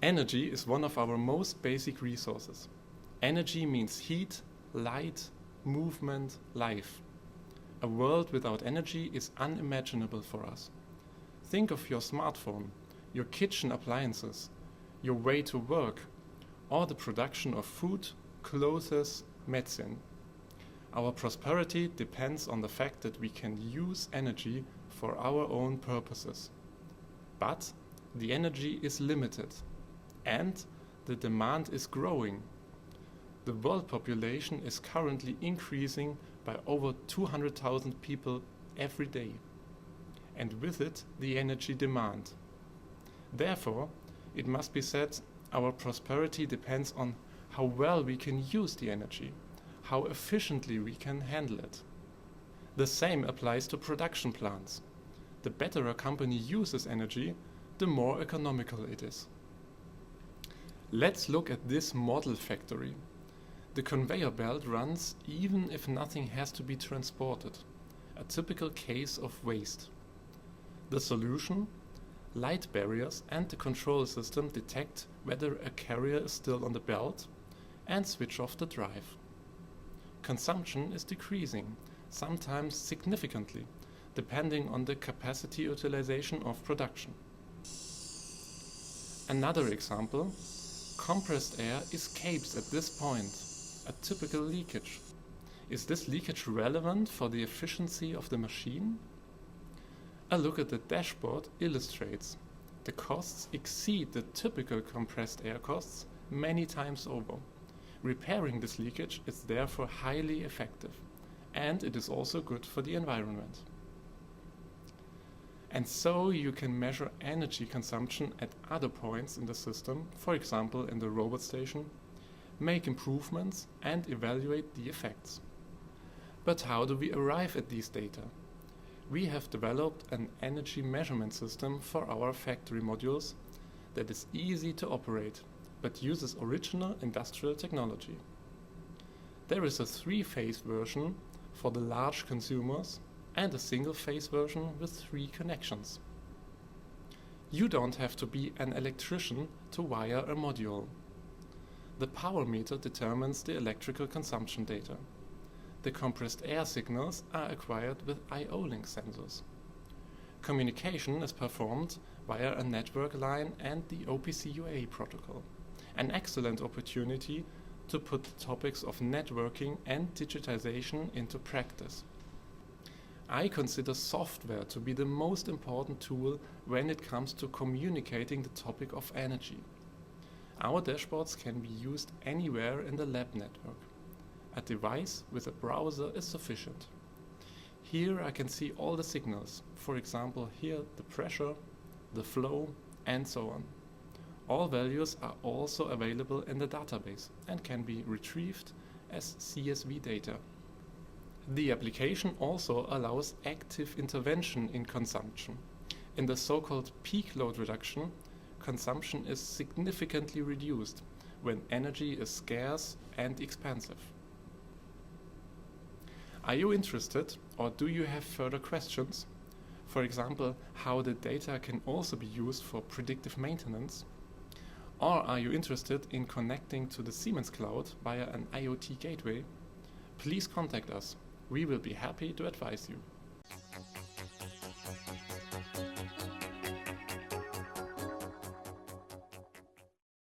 Energy is one of our most basic resources. Energy means heat, light, movement, life. A world without energy is unimaginable for us. Think of your smartphone, your kitchen appliances, your way to work, or the production of food, clothes, medicine. Our prosperity depends on the fact that we can use energy for our own purposes. But the energy is limited, and the demand is growing. The world population is currently increasing by over 200,000 people every day, and with it the energy demand. Therefore, it must be said our prosperity depends on how well we can use the energy, how efficiently we can handle it. The same applies to production plants. The better a company uses energy, the more economical it is. Let's look at this model factory. The conveyor belt runs even if nothing has to be transported, a typical case of waste. The solution? Light barriers and the control system detect whether a carrier is still on the belt and switch off the drive. Consumption is decreasing, sometimes significantly, depending on the capacity utilization of production. Another example, compressed air escapes at this point, a typical leakage. Is this leakage relevant for the efficiency of the machine? A look at the dashboard illustrates the costs exceed the typical compressed air costs many times over. Repairing this leakage is therefore highly effective, and it is also good for the environment. And so you can measure energy consumption at other points in the system, for example in the robot station, make improvements and evaluate the effects. But how do we arrive at these data? We have developed an energy measurement system for our factory modules that is easy to operate, but uses original industrial technology. There is a three-phase version for the large consumers and a single-phase version with 3 connections. You don't have to be an electrician to wire a module. The power meter determines the electrical consumption data. The compressed air signals are acquired with IO-Link sensors. Communication is performed via a network line and the OPC UA protocol. An excellent opportunity to put the topics of networking and digitization into practice. I consider software to be the most important tool when it comes to communicating the topic of energy. Our dashboards can be used anywhere in the lab network. A device with a browser is sufficient. Here I can see all the signals, for example here the pressure, the flow, and so on. All values are also available in the database and can be retrieved as CSV data. The application also allows active intervention in consumption. In the so-called peak load reduction, consumption is significantly reduced when energy is scarce and expensive. Are you interested, or do you have further questions? For example, how the data can also be used for predictive maintenance? Or are you interested in connecting to the Siemens Cloud via an IoT gateway? Please contact us. We will be happy to advise you.